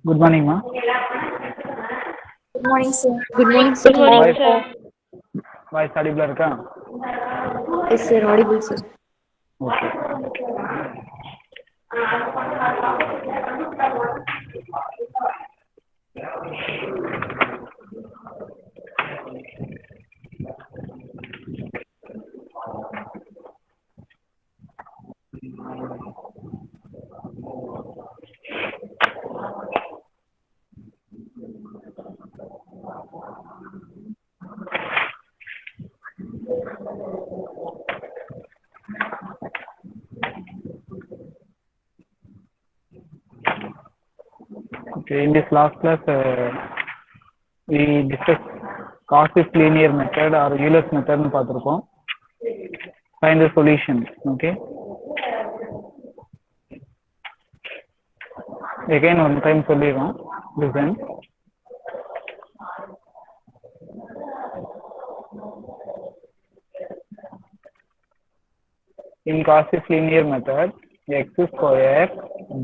Good morning, ma. Good morning, sir. Good morning, Good morning, sir. sir. Voice audible இருக்கா? Yes, sir. Audible, sir. Okay. Okay. In this last class, we discussed Cauchy linear method or Euler's method னு பார்த்திருக்கோம். Find the solution. Okay. Again one time சொல்லிடுறோம். Listen. In Cauchy linear method, x square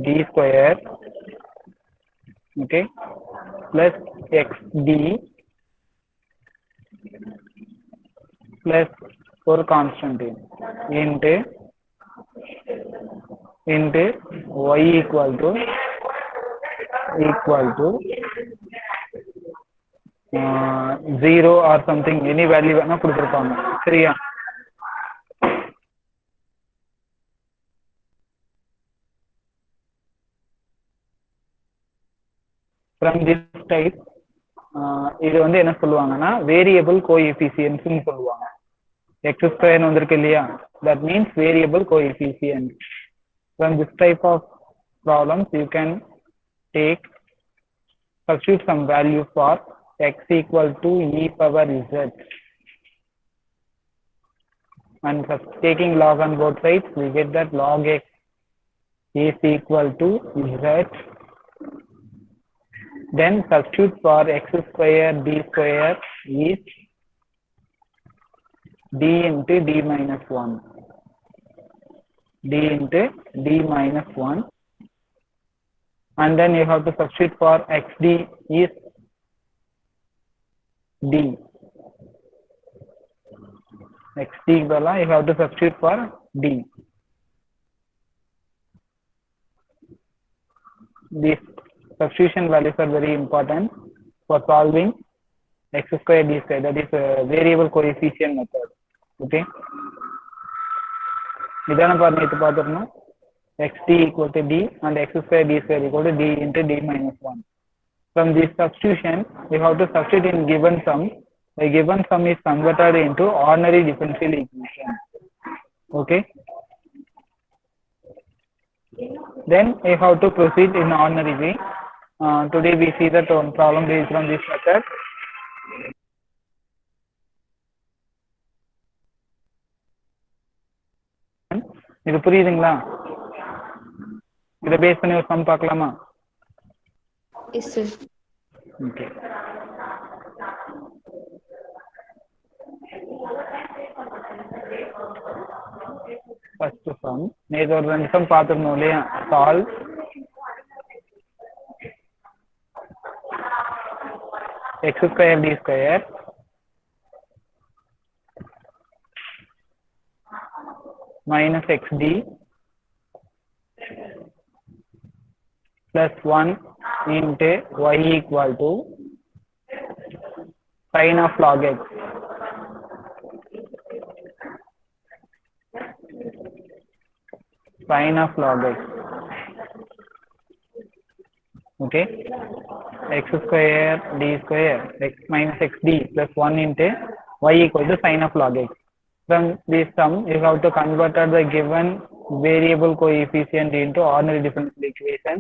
d square, okay, plus xd plus 4 constant into y equal to 0 or something, any value வேணா கொடுத்திருப்பாங்க. சரியா? From this type, இது வந்து என்ன சொல்லுவாங்கன்னா variable coefficients னு சொல்லுவாங்க. x ஸ்கொயர் வந்திருக்கு இல்லையா, that means variable coefficient. From this type of problems you can take substitute some value for x equal to e power z, and taking log on both sides we get that log x is equal to z. Then substitute for x square d square is d into d minus 1, d into d minus 1, and then you have to substitute for xd is d, xd bala you have to substitute for d. These substitution values are very important for solving x square d square, that is a variable coefficient method. Okay, இதான பாருங்க, இது பார்த்துக்கணும். xd equal to d and x square d square equal to d into d minus 1. From this substitution we have to substitute in given sum. The given sum is converted into ordinary differential equation. Okay, then we have to proceed in ordinary way. Today we see that one problem based on this method. இது புரியுதுங்களா? இத base பண்ணி ஒரு some பார்க்கலாமா? Yes, sir. Okay. First sum, நேற்று ஒரு 2 some பார்த்துருந்தோம் இல்லையா? Solve x square d square minus xd plus 1 into y equal to sin of log x. Sin of log x. Okay, x square d square x minus xd plus 1 into y equal to sin of log x. From this sum you have to convert the given variable coefficient into ordinary differential equation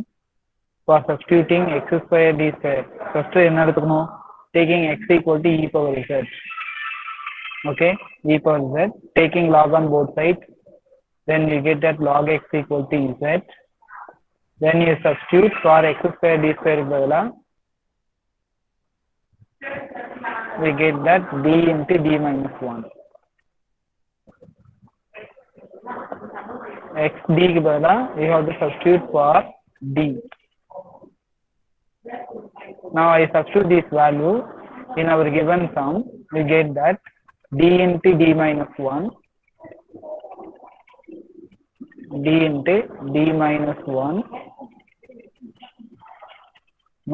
for substituting x square d square. First என்ன எடுத்துக்கணும், taking x equal to e power z. Okay, e power z, taking log on both sides, then you get that log x equal to z. Then you substitute for x square d square பதிலா we get that d into d minus 1. xd க்கு பதிலா we have to substitute for d. Now I substitute this value in our given sum. We get that d into d minus 1, d into d minus 1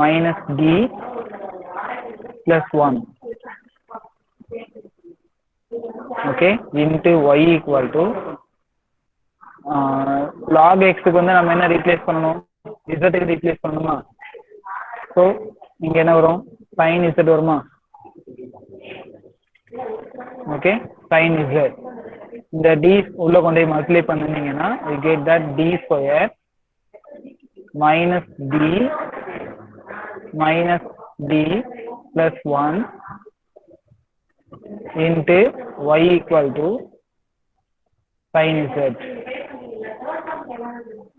minus d plus 1, okay, into y equal to log x க்கு வந்து நம்ம என்ன replace பண்ணனும், z க்கு replace பண்ணனுமா? So இங்க என்ன வரும், sin z வருமா? Okay, sin z. இந்த d உள்ள கொண்டு போய் மல்டிப்ளை பண்ணீங்கன்னா you get that d square minus d plus 1 into y equal to sin z.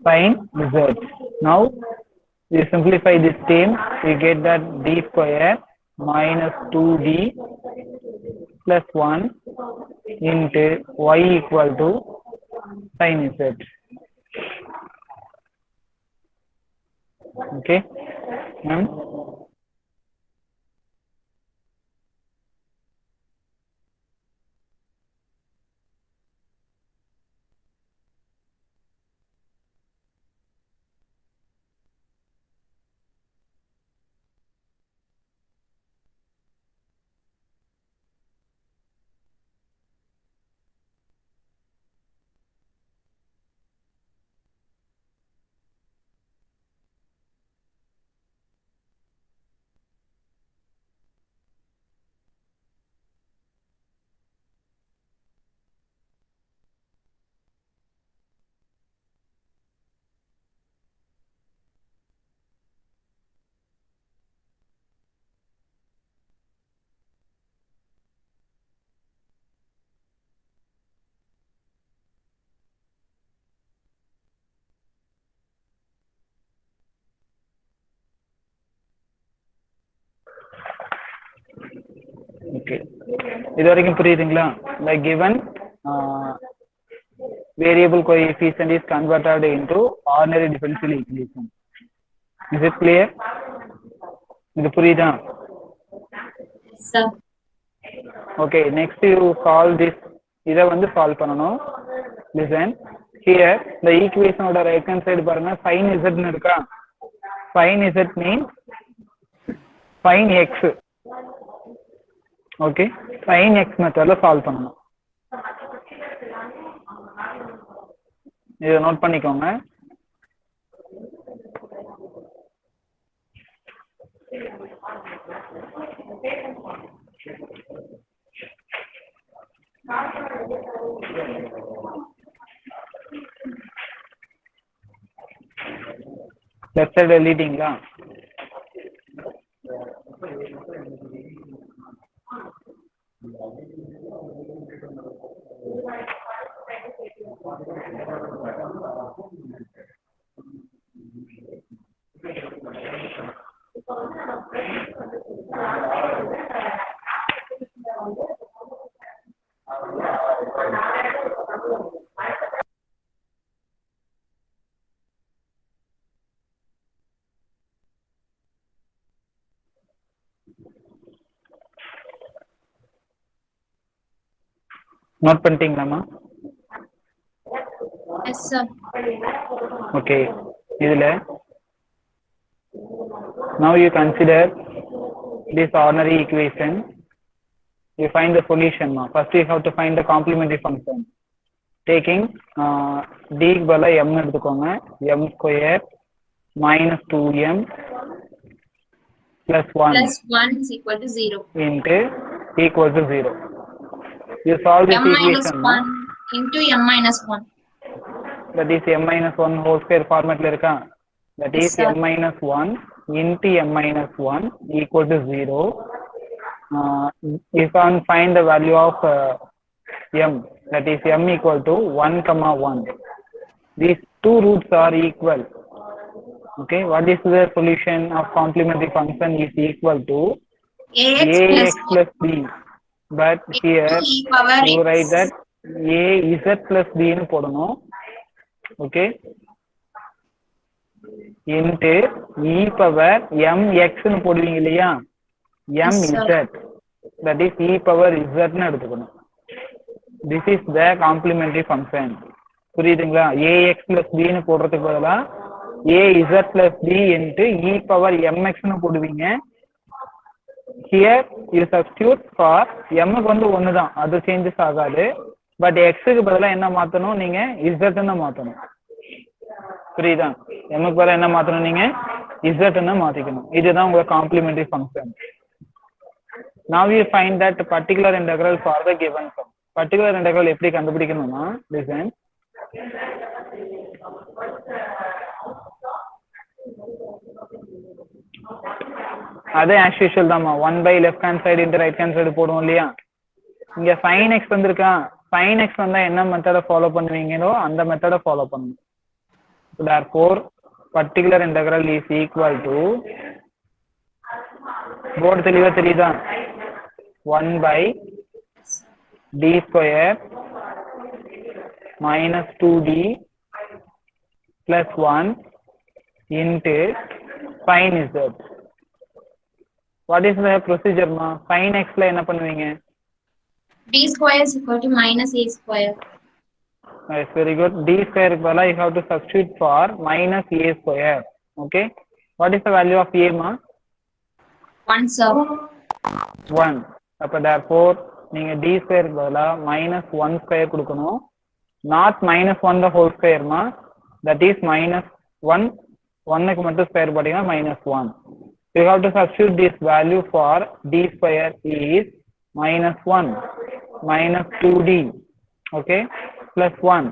Sin z. Now we simplify this term, we get that d square minus 2d plus 1 into y equal to sin z. Okay. Okay, இது வரைக்கும் புரியுதுங்களா? The given variable coefficient is converted into ordinary differential equation. Is it clear? இது புரியுதா? Yes, sir. Okay, next you solve this. இத வந்து solve பண்ணனும். Listen, here the equation ஓட right hand side பாருங்க, sin z ன்னு இருக்கா? Sin z means sin x. Okay, sin x மெத்தட்ல சால்வ் பண்ணனும். இத நோட் பண்ணிக்கோங்க. லெஃப்ட் சைடு எழுதிட்டீங்களா? நோட் பண்ணிட்டீங்களாமா? Yes, sir. ஓகே, இதுல now you consider this ordinary equation. You find the solution. First you have to find the complementary function. Taking d க்கு பதிலா m எடுத்துக்கோங்க. m square minus 2m plus 1 Plus 1 is equal to 0. into equal to 0. You solve this M minus equation. 1 into m minus 1. That is m minus 1 whole square format la irukka. That is Yes, sir. m minus 1 into m minus 1 equal to 0. You can find the value of m, that is m equal to 1 comma 1. These two roots are equal. Okay, what is the solution of complementary function is equal to ax plus b. But here e power you x. write that a z plus b nu போடணும். Okay, into e power mx னு போடுவீங்க இல்லையா Yes, mz sir. that is e power z னு எடுத்துக்கணும். This is the complementary function. புரியுதுங்களா? ax plus b னு போடுறதுக்கு பதிலா az plus b into e power mx னு போடுவீங்க. Here you substitute for m க்கு வந்து ஒன்று தான், அது சேஞ்சஸ் ஆகாது. பட் எக்ஸுக்கு பதிலாக என்ன மாற்றணும், நீங்கள் இசட்னு மாற்றணும். புரியுதா? எம்முக்கு பதிலாக என்ன மாற்றணும், நீங்கள் இசட்னு மாற்றிக்கணும். இதுதான் உங்கள் complementary function. Now you find that particular integral for the given sum. Particular integral எப்படி கண்டுபிடிக்கணும்னா, listen. அதே ஆஸ் யூஷுவல் தான்மா, 1 by left hand side into right hand side போடுவோம் இல்லையா. இங்க sin x வந்திருக்கா, sin x வந்தா என்ன மெத்தடை ஃபாலோ பண்ணுவீங்களோ அந்த மெத்தடை ஃபாலோ பண்ணணும். Therefore particular integral is equal to, board தெளிவா தெரியுதா, 1 by d square minus 2d plus 1 into sin z. What is the procedure ma? Sin x ல என்ன பண்ணுவீங்க? D square is equal to minus A square. Yes, very good. D square பதிலா you have to substitute for minus A square. Okay. What is the value of A ma? 1, sir. 1. அப்ப therefore நீங்க D square பதிலா minus 1 square கொடுக்கணும். Not minus 1 the whole square ma. That is minus 1. 1க்கு மட்டும் square போட்டீங்கன்னா minus 1. You have to substitute this value for D square is minus 1 minus 2D, okay, plus 1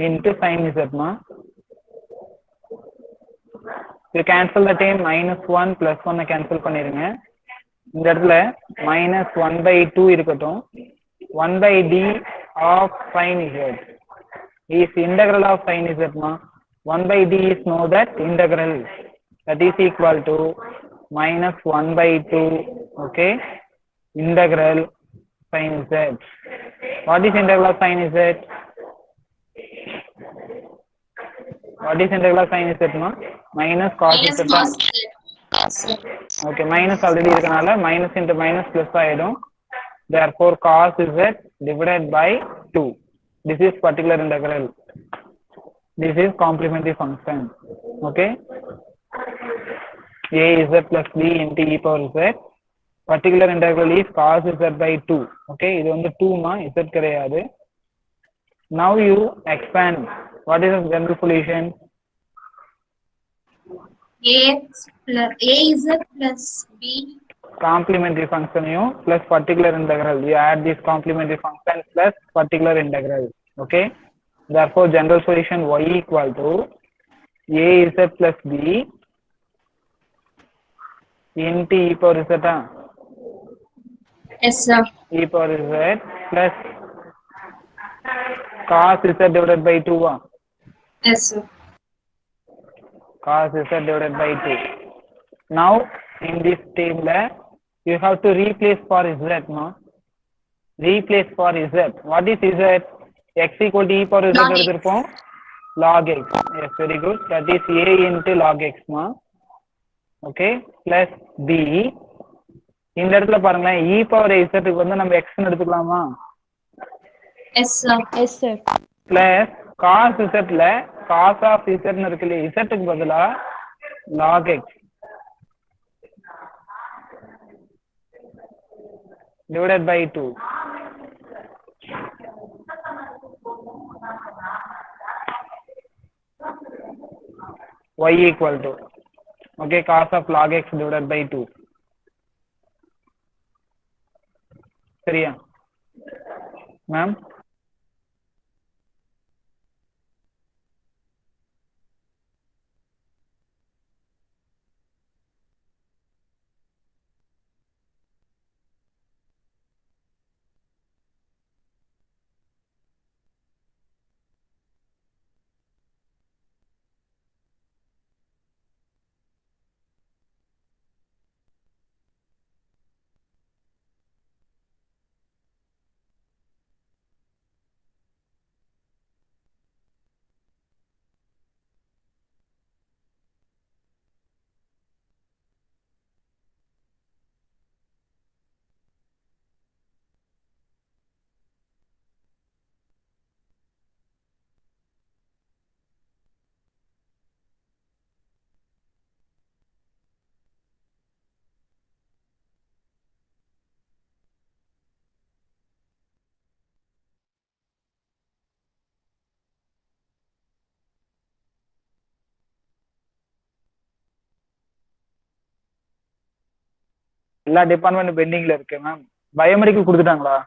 into sin z ma. You cancel the term minus 1 plus 1 cancel பண்ணிருங்க. இந்த இடத்துல minus 1 by 2 இருக்கட்டும். 1 by d of sin z is integral of sin z ma. 1 by d is know that integral, that is equal to minus 1 by 2, okay, integral sin z. What is integral of sin z? What is integral of sin z ma? Minus cos Minus z. cos Z. Yes, sir. Okay, minus already இருக்கனால minus into minus plus ஆயிடும். Therefore cos z divided by 2. This is particular integral. This is complementary function. Okay. A z plus b into e power z. Particular integral is cos z by 2. Okay, இது வந்து 2 மா, z கிடையாது. Now you expand. What is the general solution? AX plus AZ plus B. Complementary function you plus particular integral. You add this complementary function plus particular integral. Okay. Therefore general solution y equal to az plus b into e power z. Yes, sir. E power z plus cos z divided by 2. Yes, sir. Cos z divided by 2. Now in this table you have to replace for z, no? Replace for z. What is z? X equal to e power z Log x. எடுத்திருப்போம். Log x. Yes, very good. That is a into log x ma. Okay, plus b. இந்த இடத்துல பாருங்களேன், e power z க்கு வந்து நம்ம x ன்னு எடுத்துக்கலாமா? Yes, sir. Yes, sir. Plus cos z ல cos of z ன்னு இருக்கு இல்லையா, z க்கு பதிலா log x divided by 2. Y equal to, okay, cos of log x divided by 2. சரியா மேம்? எல்லா டிபார்ட்மெண்ட் பெண்டிங்ல இருக்கு மேம். பயோமெடிக்கல் கொடுத்துட்டாங்களா?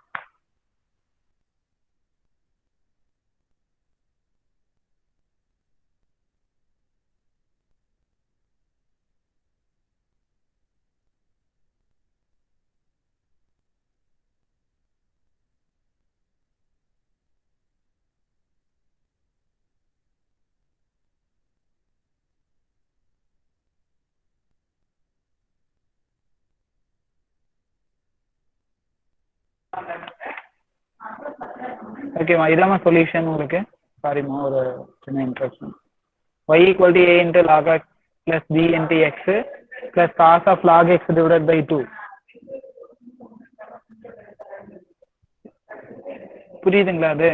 ஓகேம்மா, இதாம்மா சொல்யூஷன் உங்களுக்கு. சாரிம்மா, ஒரு சின்ன interest. y equal to a into log x plus b into x plus cos of log x divided by 2. புரியுதுங்களா அது?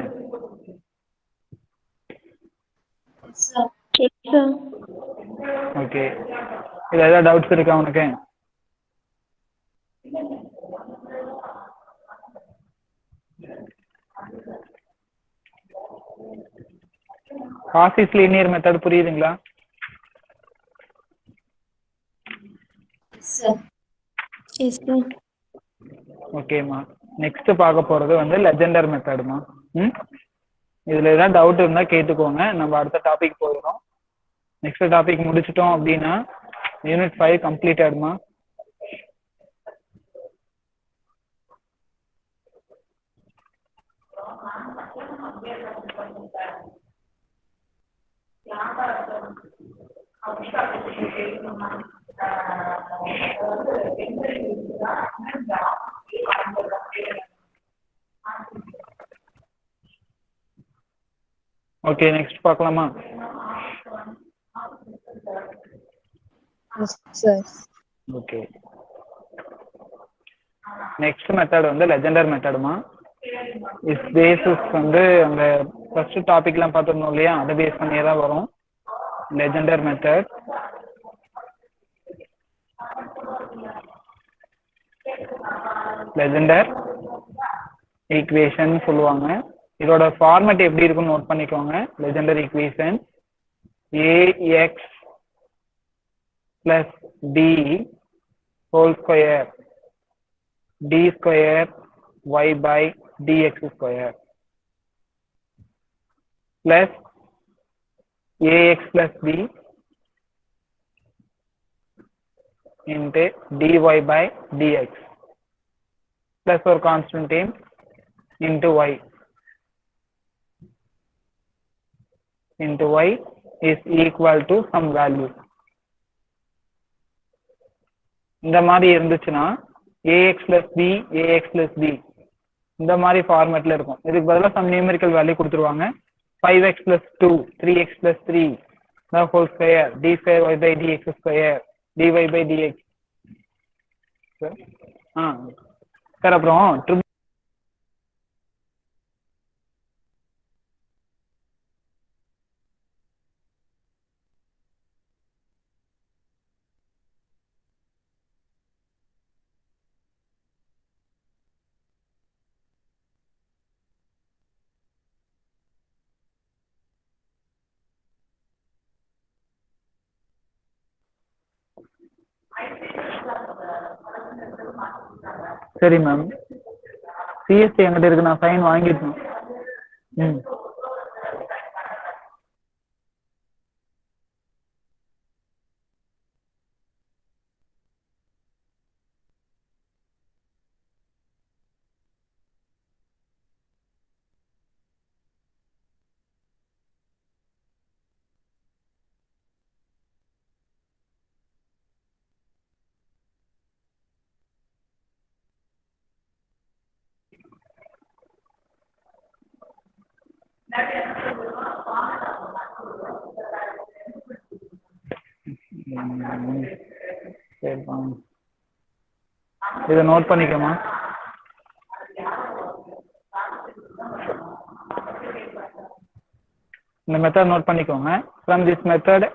ஓகே, இதுல ஏதாவது டவுட்ஸ் இருக்கா உனக்கு? காசிஸ் லீனியர் மெத்தட் புரியுதுங்களா? ஓகேம்மா, நெக்ஸ்ட் பார்க்க போறது வந்து லெஜெண்டர் மெத்தடுமா. இதுல ஏதாவது டவுட் இருந்தா கேட்டுக்கோங்க, நம்ம அடுத்த டாபிக் போயிடும். நெக்ஸ்ட் டாபிக் முடிச்சிட்டோம் அப்படின்னா யூனிட் 5 கம்ப்ளீட் ஆயிடுமா. ஓகே, நெக்ஸ்ட் பார்க்கலாமா? ஓகே, நெக்ஸ்ட் மெத்தட் வந்து லெஜெண்டர் மெத்தடுமா. இஸ் பேசிஸ் வந்து அந்த ஃபர்ஸ்ட் டாபிக்லாம் பார்த்துருந்தோம் இல்லையா, அதை பேஸ் பண்ணியே தான் வரும் லெஜெண்டர் மெத்தட். லெஜெண்டர் ஈக்குவேஷன் சொல்லுவாங்க. இதோட ஃபார்மேட் எப்படி இருக்குன்னு நோட் பண்ணிக்கோங்க. Legendre equation ax plus d whole square d square y by dx square plus ax plus b into dy by dx plus or constant term into y is equal to some value. இந்த மாதிரி இருந்துச்சுன்னா ax plus b இந்த மாதிரி ஃபார்மேட்ல இருக்கும். இதுக்கு பதிலாக some numerical value கொடுத்துருவாங்க. 5x plus 2 3x plus 3 the whole square d square y by dx square dy by dx. Sir அப்புறம் சரி மேம், சிஎஸ்டி என்கிட்ட இருக்கு, நான் சைன் வாங்கிட்டேன். இதை நோட் பண்ணிக்கோமா. இந்த மெத்தட் நோட் பண்ணிக்கோங்க. From this method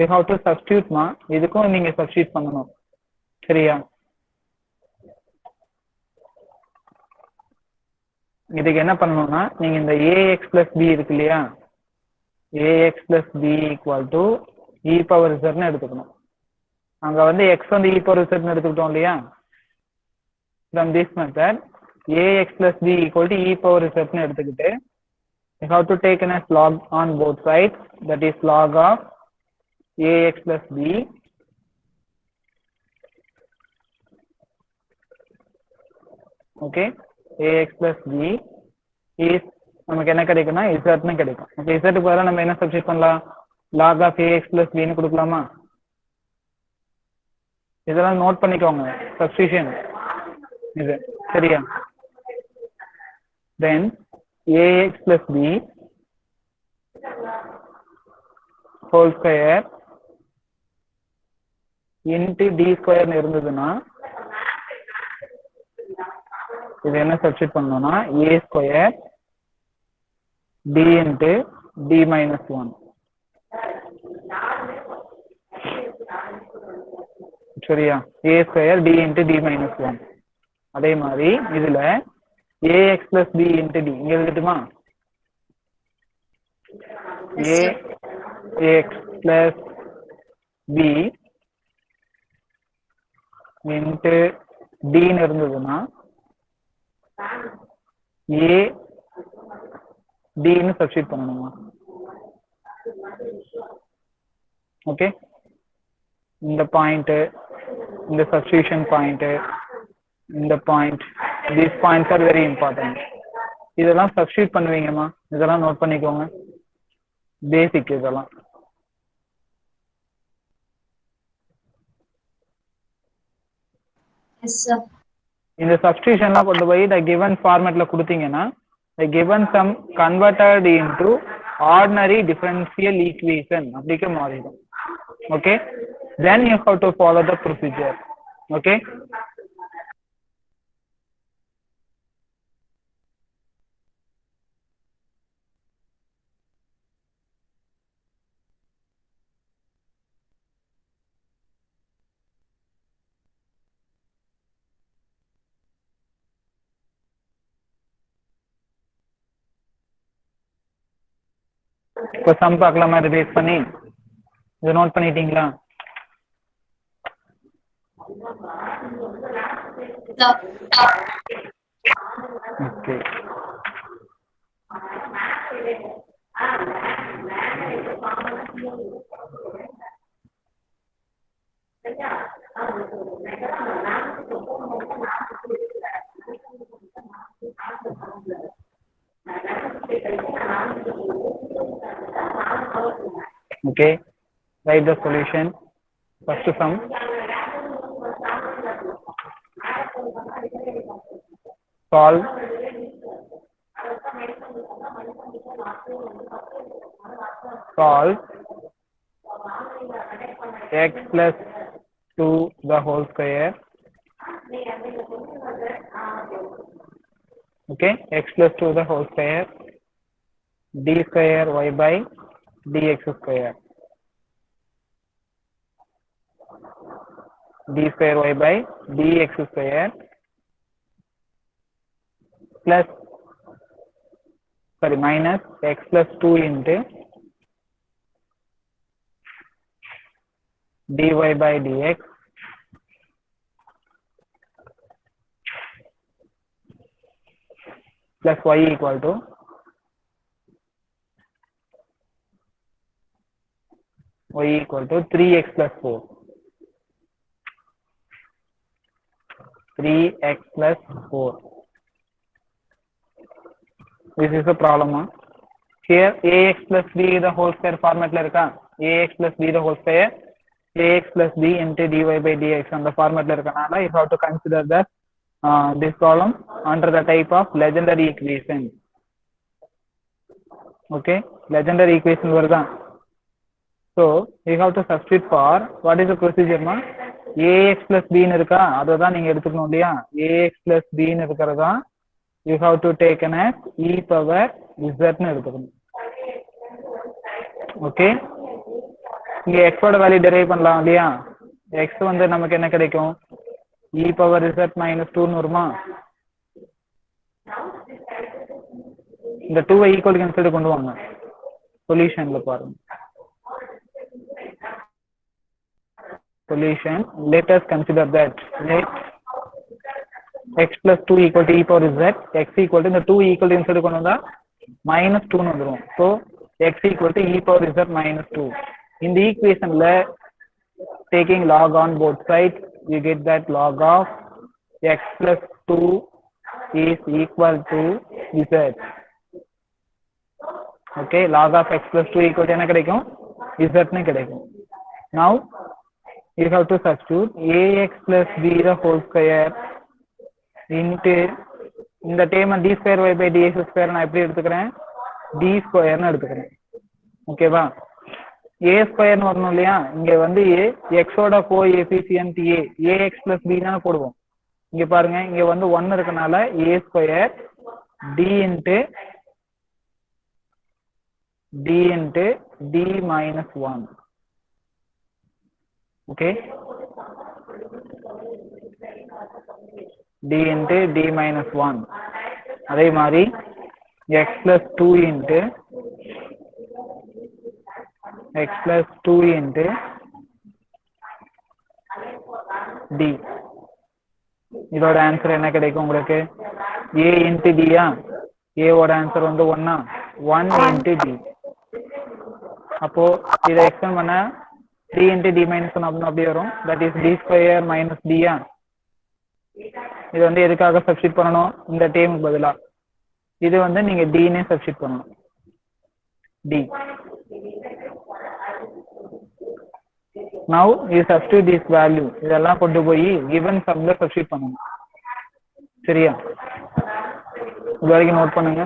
you have to சப்ஸ்டியூட்மா. இதுக்கும் நீங்க சப்ஸ்டியூட் பண்ணணும், சரியா? இதுக்கு என்ன பண்ணணும்னா, நீங்க இந்த ax plus b இருக்கு இல்லையா, ax plus b equal to e power z ன்னு எடுத்துக்கணும். அங்க வந்து x வந்து e power z ன்னு எடுத்துக்கிட்டோம் இல்லையா, from this method ax plus b equal to e power z னு எடுத்துக்கிட்டு you have to take as log on both sides, that is log of ax plus b okay ax plus b is நமக்கு என்ன கிடைக்கும்னா z னு கிடைக்கும். Okay z க்கு பதிலா நம்ம என்ன சப்ஸ்டிட் பண்ணலாம், log of ax plus b னு கொடுக்கலாமா? இதெல்லாம் நோட் பண்ணிக்கோங்க, சப்ஸ்டிட்யூஷன் இது சரியா. then ax plus b whole square into d square னு இருந்ததுன்னா இது என்ன சப்ஸ்டிட் பண்ணனும்னா a square d into d minus 1 சரியா, a square d into d minus 1. அதே மாதிரி இதுல ax plus b into d இங்க எழுதட்டுமா, ax plus b into d னு இருந்ததுன்னா a d னு சப்ஸ்டிட் பண்ணணுமா? ஓகே இந்த பாயிண்ட், இந்த சப்ஸ்டிட்யூஷன் பாயிண்ட், இந்த point, these points are very important. இதெல்லாம் சப்ஸ்டிட்யூட் பண்ணுவீங்கம்மா, இதெல்லாம் நோட் பண்ணிக்கோங்க, பேசிக் இதெல்லாம். Yes sir. இந்த சப்ஸ்டிட்யூஷன்லாம் கொண்டு போய் the given formatல கொடுத்தீங்கன்னா the given sum converted into ordinary differential equation அப்படிக்கு மாறிடும். okay then you have to follow the procedure. okay இப்போ சம் பார்க்கலாமா, ரிவைஸ் பண்ணி இதை நோட் பண்ணிட்டீங்களா? Okay okay write the solution. First sum solve x plus 2 the whole square, okay x plus 2 the whole square d square y by dx square, d square y by dx square plus minus x plus 2 into dy by dx plus y equal to y equal to 3x plus 4, 3x plus 4. This is the problem. Here ax plus b the whole square format la irukka, ax plus b the whole square, ax plus b into dy by dx and the format la irukanaala you have to consider that this problem under the type of legendary equation. okay legendary equation varudha. So you have to substitute for what is the procedure ma, ax plus b னு இருக்கா அததா நீங்க எடுத்துக்கணும் இல்லையா, ax plus b னு இருக்கறதா you have to take an as e power z னு எடுத்துக்கணும். Okay இங்க x ஓட வேல்யூ டெரைவ் பண்ணலாம் இல்லையா, x வந்து நமக்கு என்ன கிடைக்கும், e power z minus 2 னு வருமா, இந்த 2 ஐ ஈக்குவல் கேன்சல் கொண்டு வாங்க, சொல்யூஷன்ல பாருங்க. solution let us consider that x plus 2 equal to e power z, x equal to இந்த 2 equal to inside கொண்டு வந்தா minus 2 னு வந்துரும். So x equal to e power z minus 2. இந்த ஈக்குவேஷன்ல taking log on both sides, you get that log of x plus 2 is equal to z. Okay, log of x plus 2 equal to என்ன கிடைக்கும்? z னு கிடைக்கும். Now you have to substitute ax plus b the whole square into இந்த term d square y by dx square நான் எப்படி எடுத்துக்கிறேன்? d square னு எடுத்துக்கிறேன். ஓகேவா? a square னு வரணும் இல்லையா? இங்க வந்து x ஓட coefficient a ax plus b தான போடுவோம். இங்க பாருங்க, இங்க வந்து 1 இருக்கனால a square d into d minus 1. Okay, d into d minus 1. அதே மாதிரி x plus 2 into d. இதோட ஆன்சர் என்ன கிடைக்கும் உங்களுக்கு? a into d ஆ? a ஓட ஆன்சர் வந்து 1 into d. அப்போ இதை எக்ஸ்டெண்ட் பண்ண 3 into d minus 1 அப்படி வரும். that is d square minus d ஆ? இது வந்து எதுக்காக சப்ஸ்டிட் பண்ணணும்? இந்த டேர்முக்கு பதிலா இது வந்து நீங்க d னே சப்ஸ்டிட் பண்ணணும். d. now you substitute this value, இதெல்லாம் கொண்டு போய் given sumல சப்ஸ்டிட் பண்ணணும். சரியா? இது வரைக்கும் நோட் பண்ணுங்க.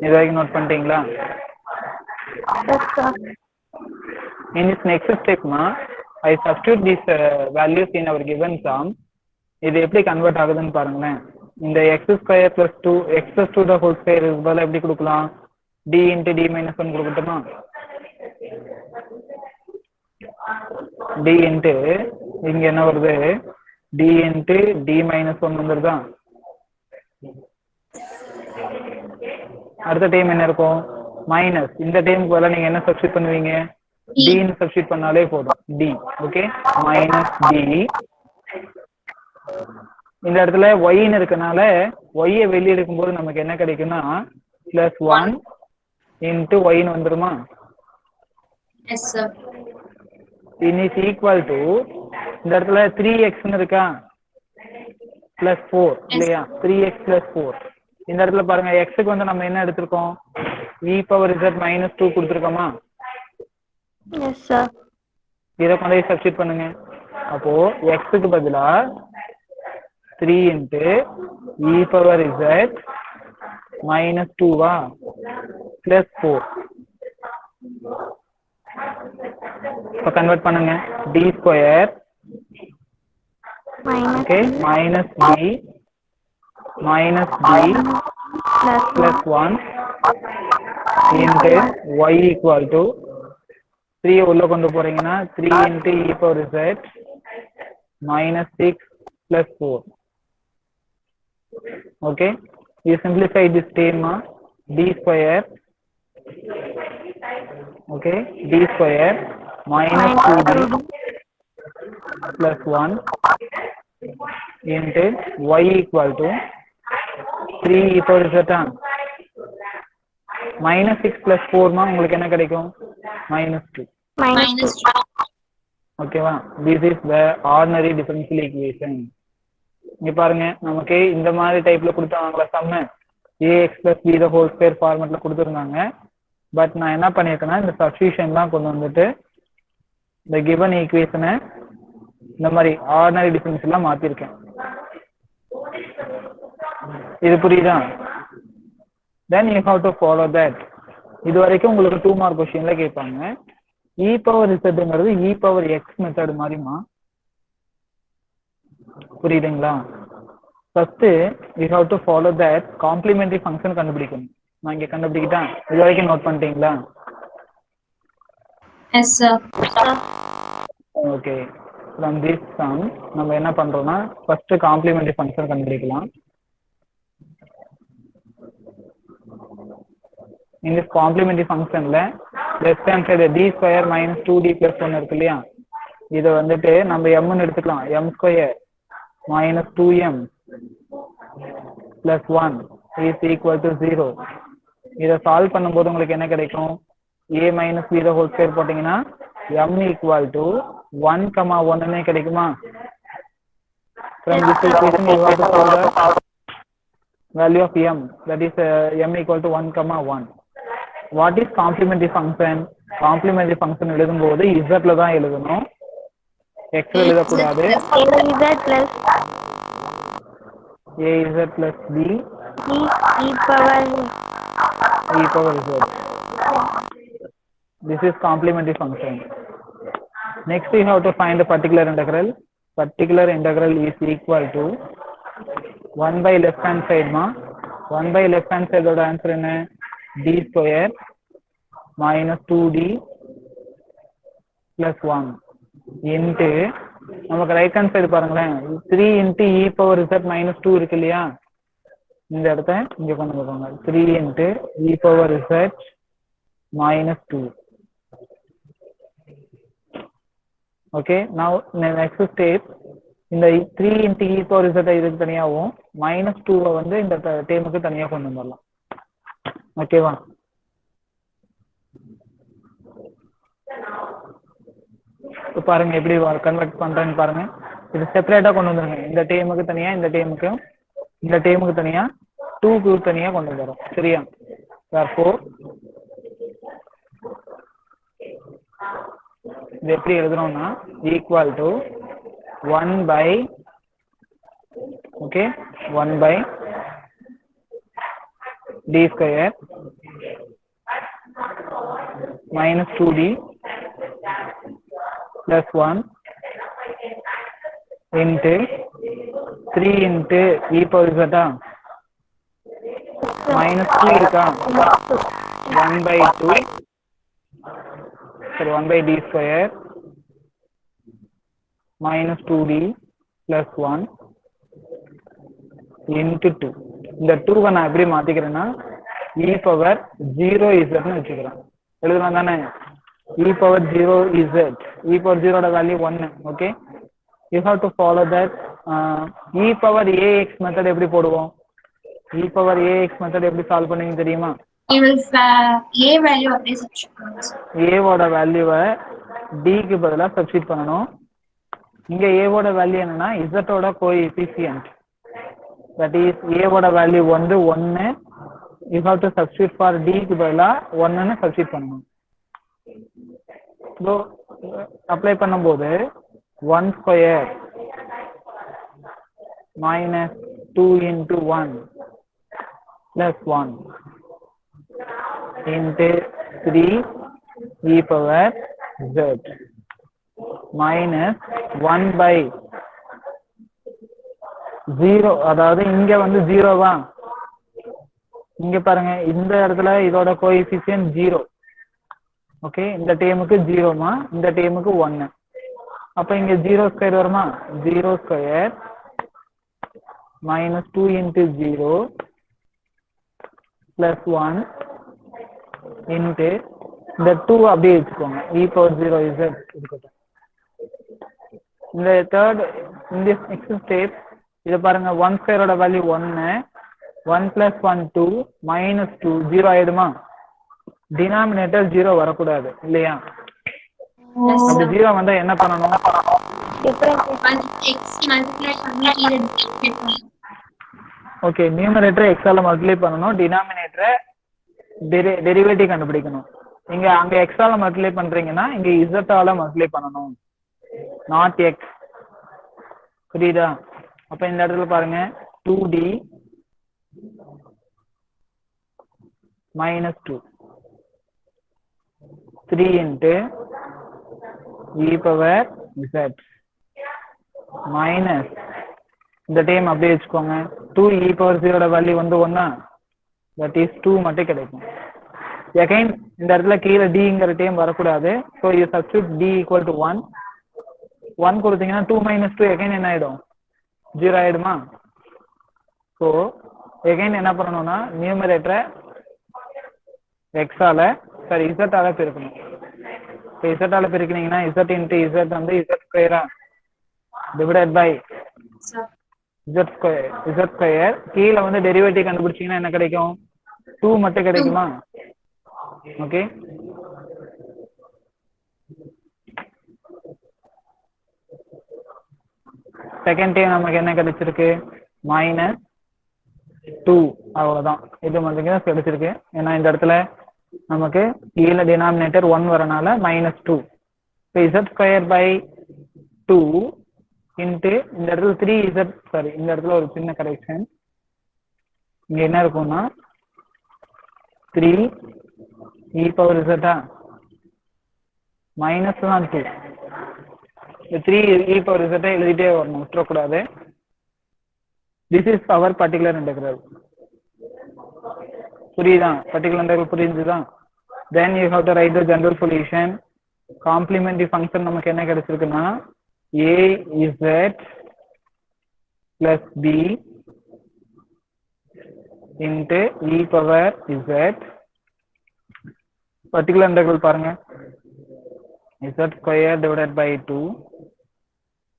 இது வரைக்கும் நோட் பண்ணிட்டீங்களா? In this next step I substitute these values in our given sum. இது எப்படி கன்வெர்ட் ஆகுதுன்னு பாருங்களேன். இந்த x square plus 2 x plus 2 the whole square is பதிலா எப்படி கொடுக்கலாம்? d into d minus 1 கொடுக்கட்டுமா? d into இங்க என்ன வருது? d into d minus 1 வந்துருதா? அடுத்த டைம் என்ன இருக்கும்? மைனஸ். இந்த டைமுக்கு பதிலா நீங்க என்ன சப்ஸ்டிட் பண்ணுவீங்க? d ன்னு சப்ஸ்டிட் பண்ணாலே போதும். d. Okay, minus d. இந்த இடத்துல y ன்னு இருக்கனால y ஐ வெளிய எடுக்கும்போது நமக்கு என்ன கிடைக்கும்னா plus 1 into y ன்னு வந்துருமா? Yes sir. It is equal to இந்த இடத்துல 3x ன்னு இருக்கா? plus 4 இல்லையா? 3x plus 4. இந்த இடத்துல பாருங்க, x க்கு வந்து நம்ம என்ன எடுத்திருக்கோம்? e power z minus 2 கொடுத்திருக்கோமா? Yes sir. இத கொண்டு போய் சப்ஸ்டிட் பண்ணுங்க. அப்போ x க்கு பதிலா 3 into e power z minus 2 வா plus 4. இப்போ கன்வெர்ட் பண்ணுங்க. d square okay minus d plus 1 into y equal to 3 உள்ள கொண்டு போறீங்கன்னா 3 into e power z minus 6 plus 4. Okay, you simplify this term d square okay d square minus 2d plus 1 into y equal to 3 e power z minus 6 plus 4 மா உங்களுக்கு என்ன கிடைக்கும்? minus 2. Minus 2. ஓகேவா? this is the ordinary differential equation. இங்க பாருங்க, நமக்கு இந்த மாதிரி டைப்ல கொடுத்தாங்களா சம்ம ax plus b the whole square ஃபார்மட்ல கொடுத்துருந்தாங்க. பட் நான் என்ன பண்ணியிருக்கேன்னா இந்த சப்ஸ்டிடியூஷன்லாம் கொண்டு வந்துட்டு இந்த given ஈக்குவேஷனை இந்த மாதிரி ஆர்டினரி டிஃபரன்ஷியலா மாத்திருக்கேன். இது புரியுதா? then you have to follow that. இது வரைக்கும் உங்களுக்கு 2 மார்க் क्वेश्चनல கேட்பாங்க. e power zங்கிறது e power x மெத்தட் மாதிரிமா? புரியுதுங்களா? First you have to follow that complementary function கண்டுபிடிக்கணும். நான் இங்க கண்டுபிடிக்கிட்டேன். இது வரைக்கும் நோட் பண்ணிட்டீங்களா? Yes, sir. Okay, from this sum நம்ம என்ன பண்றோம்னா first complementary function கண்டுபிடிக்கலாம். In this complementary function ல left hand side d square minus 2d plus 1 இருக்கு இல்லையா, இதை வந்துட்டு நம்ம m ன்னு எடுத்துக்கலாம். m square minus 2m plus 1 is equal to 0. இதை சால்வ் பண்ணும்போது உங்களுக்கு என்ன கிடைக்கும்? a minus b the whole square போட்டீங்கன்னா m equal to 1, 1 கிடைக்குமா? From this equation you have to solve the value of m, that is m equal to 1, 1. What is complementary function? Complementary function எழுதும்போது z ல தான் எழுதணும், x ல எழுதக்கூடாது. az plus b e power z. This is complementary function. Next we have to find the particular integral. Particular integral is equal to 1 by left hand side ma, 1 by left hand side oda answer என்ன? d square minus 2d plus 1 into நமக்கு right hand side பாருங்களேன், 3 into e power z minus 2 இருக்கு இல்லையா, இந்த இடத்த இங்க கொண்டு போங்க. 3 into e power z minus 2. Okay, now next step, இந்த 3 into e power z இதுக்கு தனியாவும் minus 2 வந்து இந்த டேமுக்கு தனியா கொண்டு வந்துடலாம். ஓகேவா? பாருங்க எப்படி கன்வெர்ட் பண்றேன்னு பாருங்க. இது செப்பரேட்டா கொண்டு வந்துருங்க. இந்த டேமுக்கு தனியா, இந்த டேமுக்கு தனியா, 2க்கு தனியா கொண்டு வந்துரும். சரியா? therefore இது எப்படி எழுதுறோம்னா equal to 1 by d square minus 2d plus 1 into 3 into e power z minus 2 இருக்கா, 1 by 2, sorry 1 by d square minus 2d plus 1 into 2. இந்த 2 நான் எப்படி மாத்திக்கிறேன்னா e power 0 z ன்னு வச்சுக்கிறேன். எழுதலாம் தானே? e power 0 z, e power 0 ஓட value 1. Okay, you have to follow that. e power ax method எப்படி போடுவோம்? e power ax மெத்தட் எப்படி சால்வ் பண்ணுவீங்க தெரியுமா? We will a value அப்படியே சப்ஸ்டிட்யூட் பண்ணனும். a ஓட வேல்யூவை d க்கு பதிலா சப்ஸ்டிட்யூட் பண்ணனும். இங்க a ஓட வேல்யூ என்னன்னா z ஓட கோஎஃபிஷியன்ட், that is a ஓட வேல்யூ வந்து 1. you have to substitute for d க்கு பதிலா 1 ன்னு சப்ஸ்டிட்யூட் பண்ணனும். so அப்ளை பண்ணும்போது 1 square minus 2 into 1 plus 1 into 3 e power z minus 1 by 0. அதாவது இங்க வந்து 0வா, இங்க பாருங்க இந்த இடத்துல இதோட கோஎஃபிஷியன்ட் 0. ஓகே, இந்த டேமுக்கு 0மா, இந்த டேமுக்கு 1. அப்ப இங்க 0 ஸ்கொயர் வருமா, 0 square minus 2 into 0 plus 1 into இந்த 2 அப்படியே வச்சுக்கோங்க, e power 0 z இருக்கட்டும். இந்த third in this next step இத பாருங்க, 1 ஸ்கொயர் ஓட வேல்யூ 1, 1 plus 1 2 minus 2 0 ஆயிடுமா? டினாமினேட்டர் 0 வரக்கூடாது இல்லையா? அப்படி 0 வந்தா என்ன பண்ணணும்? x மல்டிப்ளை பண்ணி கீழ டிஃபரன்ஷியேட் பண்ணனும். ஓகே, நியூமரேட்டரை x ஆல மல்டிப்ளை பண்ணனும், டினாமினேட்டரை டெரிவேட்டிவ் கண்டுபிடிக்கணும். இங்க அங்க x ஆல மல்டிப்ளை பண்றீங்கன்னா இங்க z ஆல மல்டிப்ளை பண்ணணும், நாட் x. புரியுதா? அப்ப இந்த இடத்துல பாருங்க 2d minus 2 3 into e power z minus இந்த டைம் அப்படியே வச்சுக்கோங்க, 2 e power 0 ஓட வேல்யூ வந்து 1, that is 2 மட்டும் கிடைக்கும். again இந்த இடத்துல கீழே டிங்கிற டேம் வரக்கூடாது. So you substitute D equal to 1. 1 கொடுத்தீங்கன்னா 2 மைனஸ் 2 again என்ன ஆயிடும்? 0 ஆயிடுமா? ஸோ again என்ன பண்ணணும்னா நியூமரேட்டரை எக்ஸால சாரி இசட்டால பெருக்கணும். இப்போ இசட்டால பெருக்கினீங்கன்னா இசட் இன்ட்டு இசட் வந்து இசட் ஸ்கொயரா டிவைடட் பை இசட் ஸ்கொயர். கீழே வந்து டெரிவேட்டிவ் கண்டுபிடிச்சீங்கன்னா என்ன கிடைக்கும்? 2 மட்டும் கிடைக்குமா? ஓகே, செகண்ட் டைம் நமக்கு என்ன கிடைச்சிருக்கு? -2 அவ்வளவுதான். இது மட்டும் கிடைச்சிருக்கு. ஏன்னா இந்த இடத்துல நமக்கு கீழே டினாமினேட்டர் 1 வரனால -2. இப்போ இசட் ஸ்கொயர் பை 2 இன்ட்டு இந்த இடத்துல 3z சாரி இந்த இடத்துல ஒரு சின்ன கரெக்ஷன். இங்க என்ன இருக்கும்னா 3 e பவர் z மைனஸ் தான் 2. இந்த 3 e பவர் z எழுதிட்டே வரணும், விட்டுறக்கூடாது. This is our particular integral. புரியுதா? பர்டிகுலர் இன்டெகிரல் புரிஞ்சுதான். Then you have to write the general solution. Complementary function நமக்கு என்ன கிடைச்சிருக்குன்னா az plus b into e power z. Particular integral பாருங்க, z square divided by 2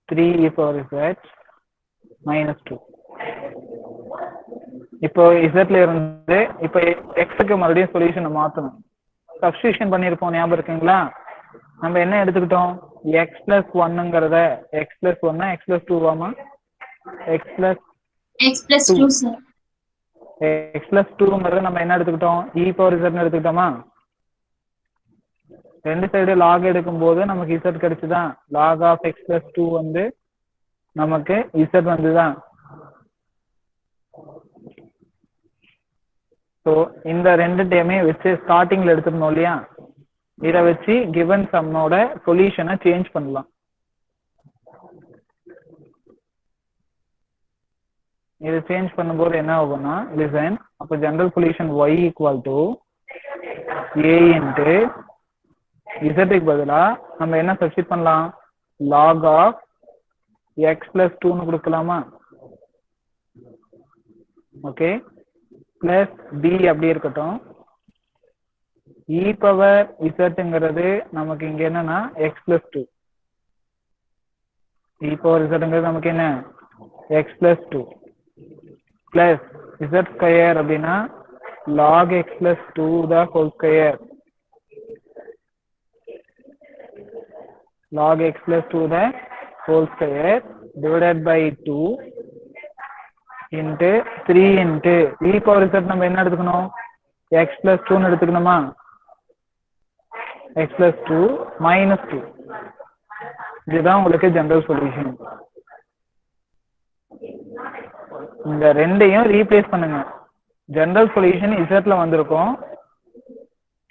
3 e power z minus 2. இப்போ z ல இருந்து இப்போ x க்கு மறுபடியும் சொல்யூஷனை மாற்றணும். சப்ஸ்டிடியூஷன் பண்ணியிருப்போம், ஞாபகம் இருக்குங்களா? நம்ம என்ன எடுத்துக்கிட்டோம்? x plus 1ங்கிறத x plus 1 x plus 2 வாமா? x plus 2 sir. x plus 2ங்கிறத நம்ம என்ன எடுத்துக்கிட்டோம்? e power z எடுத்துக்கிட்டோமா? ரெண்டு சைடு லாக் எடுக்கும்போது நமக்கு z கிடைச்சுதான். log of x plus 2 வந்து நமக்கு z வந்துதான். ஸோ இந்த ரெண்டு டைமே வச்சு ஸ்டார்டிங்ல எடுத்துக்கணும் இல்லையா? இதை வச்சு கிவன் சம்மோட சொல்யூஷனை சேஞ்ச் பண்ணலாம். இது சேஞ்ச் பண்ணும்போது என்ன ஆகும்னா லிசன், அப்போ general solution y equal to a into இசட்டுக்கு பதிலா நம்ம என்ன சப்ஸ்டிட் பண்ணலாம்? log of x plus 2ன்னு கொடுக்கலாமா? ஓகே, பிளஸ் b அப்படி இருக்கட்டும். e பவர் zங்கிறது நமக்கு இங்க என்னன்னா x plus 2. e பவர் zங்கிறது நமக்கு என்ன? x plus 2 plus z square அப்படின்னா log x plus 2 the whole square. log x plus 2 the whole square divided by 2 into 3 into e power z நம்ம என்ன எடுத்துக்கணும்? x plus 2ன்னு எடுத்துக்கணுமா? x plus 2 minus 2. இதுதான் உங்களுக்கு general solution. இந்த ரெண்டையும் replace பண்ணுங்க. General solution z ல வந்திருக்கும்,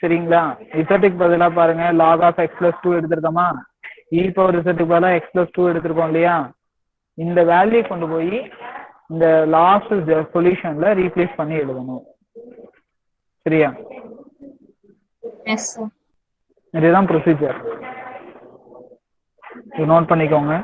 சரிங்களா? z க்கு பதிலா பாருங்க log of x plus 2 எடுத்திருக்கோமா? e power z க்கு பதிலா x plus 2 எடுத்திருக்கோம் இல்லையா? இந்த வேல்யூ கொண்டு போய் இந்த லாஸ்ட் சொல்யூஷன்ல ரீப்ளேஸ் பண்ணி எழுதணும், சரியா? Yes sir. இதுதான் ப்ரொசீஜர். இது நோட் பண்ணிக்கோங்க.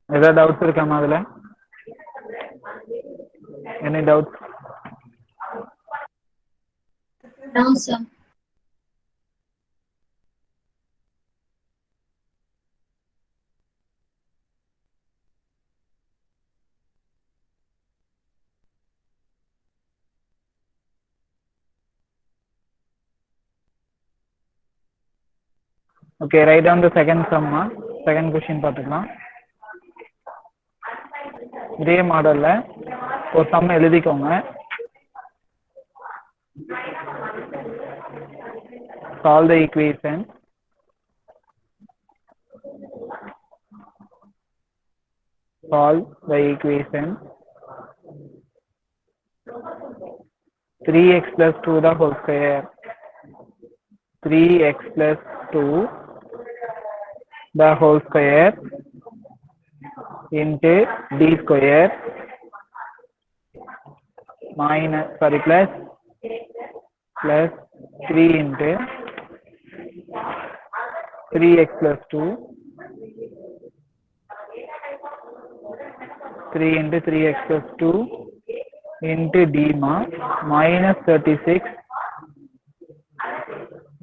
ஏதாவது டவுட்ஸ் இருக்காமா அதுல? Any doubts? No sir. Okay, write down the second sum. Second question பார்த்துக்கலாம். இதே மாடல்ல ஒரு சம் எழுதிக்கோங்க. Solve the equation. Solve the equation. 3x plus 2 the whole square. 3x plus 2 the whole square into d square minus plus 3 into 3x plus 2 3 into 3x plus 2 into d minus 36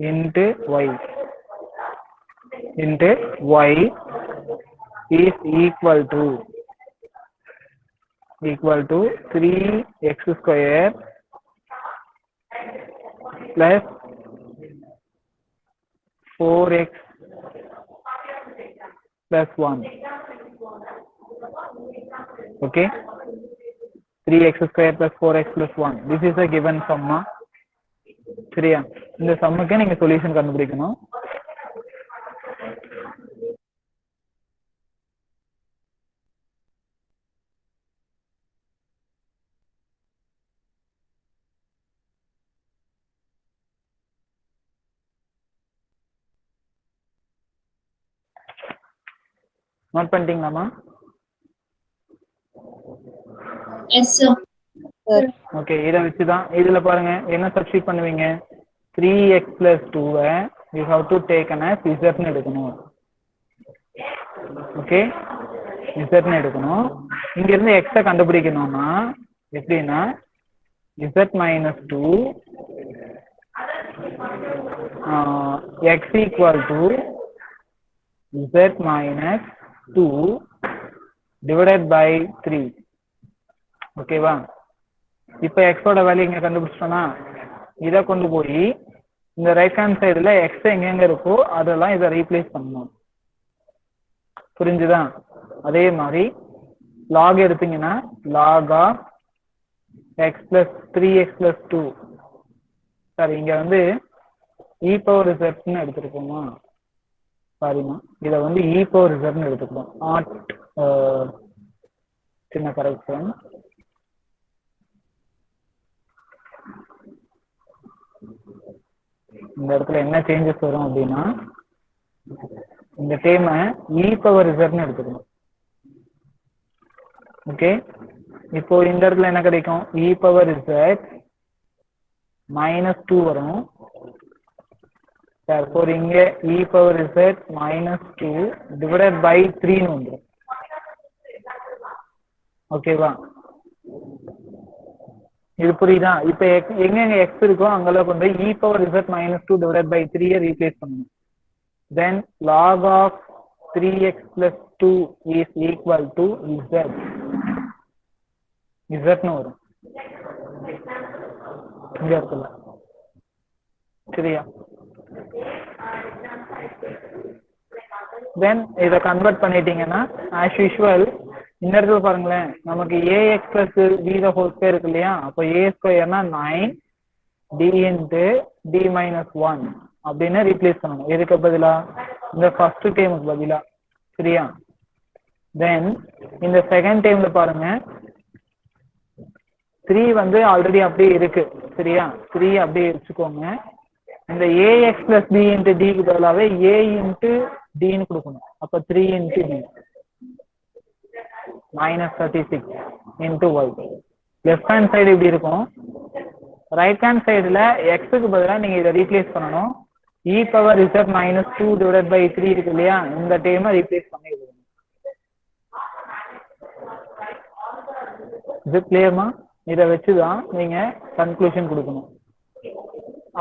into y is equal to 3x square plus 4x plus 1. Okay, 3x square plus 4x plus 1. This is a given sum. சரியா, இந்த சம்முக்கு நீங்க solution கண்டுபிடிக்கணும். Note பண்ணிட்டீங்களாமா? Yes sir. Okay, இதை வச்சுதான் இதுல பாருங்க என்ன சப்ஸ்டிட் பண்ணுவீங்க. 3x plus 2 you have to take as z ன்னு எடுக்கணும். ஓகே, z ன்னு எடுக்கணும். இங்க இருந்து x கண்டுபிடிக்கணும்னா எப்படின்னா z minus 2 x equal to z minus 2 divided by 3. ஓகேவா, இப்ப எக்ஸோட வேல்யூ இங்க கண்டுபிடிச்சிட்டோம்னா இதை கொண்டு போய் இந்த ரைட் ஹேண்ட் சைடுல எக்ஸ் எங்கெங்க இருக்கோ அதெல்லாம் இதை ரீப்ளேஸ் பண்ணணும். புரிஞ்சுதா? அதே மாதிரி லாக் எடுத்தீங்கன்னா log of x plus 3x plus 2. Sorry, இங்க வந்து e பவர் zன்னு எடுத்துருக்கோமா? சாரிமா, இதை வந்து e பவர் zன்னு எடுத்துக்கணும். நாட் சின்ன கரெக்ஷன். இந்த இடத்துல என்ன சேஞ்சஸ் வரும் அப்படின்னா இந்த டேர்மை e பவர் zன்னு எடுத்துக்கணும். ஓகே, இப்போ இந்த இடத்துல என்ன கிடைக்கும்? e பவர் z minus 2 வரும். therefore இங்க e power z minus 2 divided by 3 ன்னு வந்துடும். ஓகேவா, இது புரியுதா? இப்ப எங்க x இருக்கோ அங்கெல்லாம் கொண்டு e power z minus 2 divided by 3 replace பண்ணணும். then log of 3x plus 2 is equal to z ன்னு வரும் இந்த இடத்துல. சரியா? then இதை கன்வெர்ட் பண்ணிட்டீங்கன்னா as usual இந்த இடத்துல பாருங்களேன், நமக்கு ax plus b the whole square இருக்கு இல்லையா? அப்போ a ஸ்கொயர்னா 9 d into d minus 1 அப்படின்னு ரீப்ளேஸ் பண்ணணும். எதுக்கு பதிலா? இந்த ஃபர்ஸ்ட் டேர்முக்கு பதிலா. சரியா? தென் இந்த செகண்ட் டேர்ம்ல பாருங்க 3 வந்து ஆல்ரெடி அப்படியே இருக்கு. சரியா? 3 அப்படியே வச்சுக்கோங்க. இந்த ax plus b into d க்கு பதிலாவே a into d ன்னு கொடுக்கணும். அப்ப 3 into d minus 36 into y. Left hand side இப்படி இருக்கும். ரைட் ஹேண்ட் சைடுல எக்ஸுக்கு பதிலாக நீங்க இதை ரீப்ளேஸ் பண்ணணும். e power z minus 2 divided by 3 இருக்கு இல்லையா? இந்த டேர்மை ரீப்ளேஸ் பண்ணிடுங்க. இது கிளியர்மா? இதை வச்சுதான் நீங்க கன்க்ளூஷன் கொடுக்கணும்.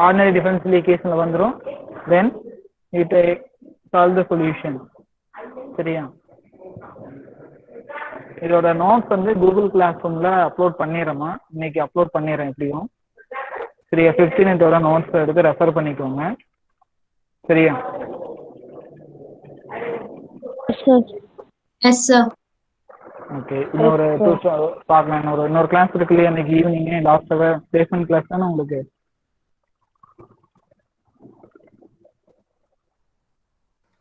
ஆர்டினரி டிஃபரன்ஷியல் ஈக்குவேஷன்ல வந்துடும். Then it solve the solution. சரியா? இதோட நோட்ஸ் வந்து கூகுள் கிளாஸ் ரூம்ல அப்லோட் பண்ணிடுறேம்மா. இன்னைக்கு அப்லோட் பண்ணிடுறேன் எப்படியும். சரியா? 15 மினிட்டோட நோட்ஸ் எடுத்து ரெஃபர் பண்ணிக்கோங்க. சரியா? Yes sir. ஓகே, இன்னொரு பார்க்கலாம். இன்னொரு கிளாஸ் இருக்கு இல்லையா இன்னைக்கு ஈவினிங்? லாஸ்ட் பிளேஸ்மெண்ட் கிளாஸ் தானே உங்களுக்கு?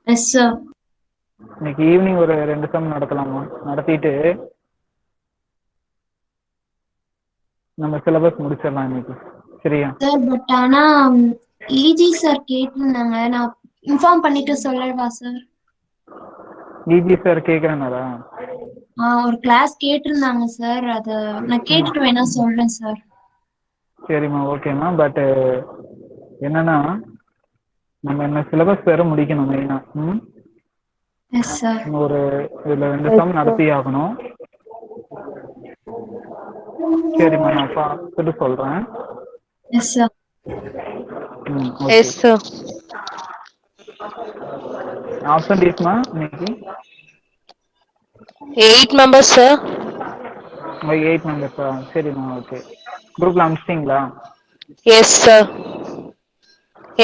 Yes, sir. இன்னைக்கு ஈவினிங் ஒரு 2 சம் நடத்தலாமா? நடத்திட்டு நம்ம சிலபஸ் முடிச்சிடலாம் இன்னைக்கு. சரியா? Sir, but ஆனா EG sir கேட்டிருந்தாங்க. நான் இன்ஃபார்ம் பண்ணிட்டு சொல்லவா சார்? இஜி சார் கேக்குறேனாரா? ஒரு கிளாஸ் கேட்டிருந்தாங்க சார். அத நான் கேட்டுட்டு வேணா சொல்றேன் சார். சரிம்மா, ஓகேம்மா. பட் என்னன்னா நம்ம என்ன சிலபஸ் வேற முடிக்கணும் மெயினா. Yes sir. ஒரு இதுல 2 சம் நடத்தி ஆகணும். சரிம்மா, நான் பார்த்துட்டு சொல்றேன். Yes sir. Yes sir. ஆப்சன்டீஸ்மா இன்னைக்கு 8 members சார். 8 மெம்பர்ஸா? சரிம்மா, ஓகே. குரூப்ல அனுப்பிச்சிட்டீங்களா? Yes sir.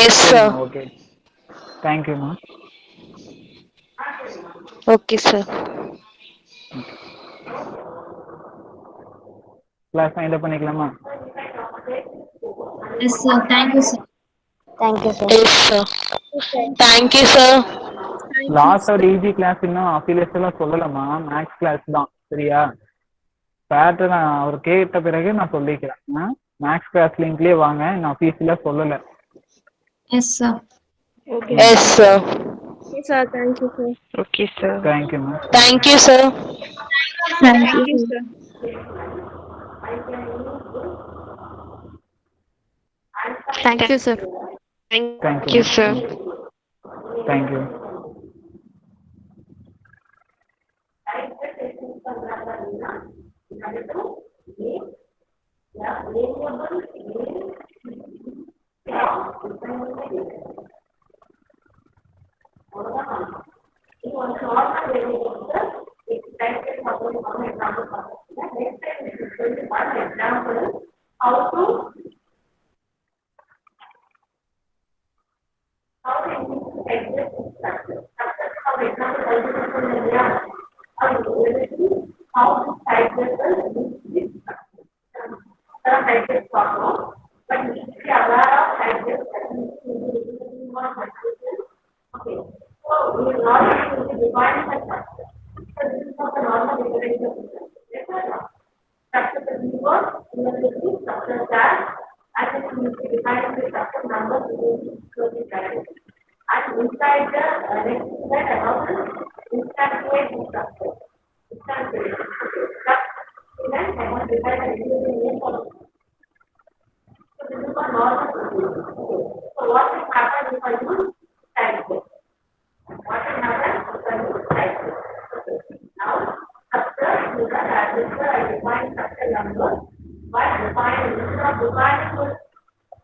Yes sir. Okay, தேங்க்யூம்மா. Okay sir. Class find up பண்ணிக்கலாமா? Yes sir. Thank you sir. Thank you sir. Yes sir. Thank you sir. Last ஒரு ஈஜி கிளாஸ் இன்னும் அஃபிலியேட்ஸ் எல்லாம் சொல்லலாமா? மேக்ஸ் கிளாஸ் தான். சரியா? பேட்டர் நான் அவர் கேட்ட பிறகு நான் சொல்லிக்கிறேன். மேக்ஸ் கிளாஸ் லிங்க்லயே வாங்க, நான் அஃபீஷியலா சொல்லல. Yes sir. Yes sir. Okay sir. Thank you sir. Okay sir. தேங்க்யூம்மா. Thank you sir. Thank you sir. Thank you sir. Thank you sir. Thank you. So what will happen if I use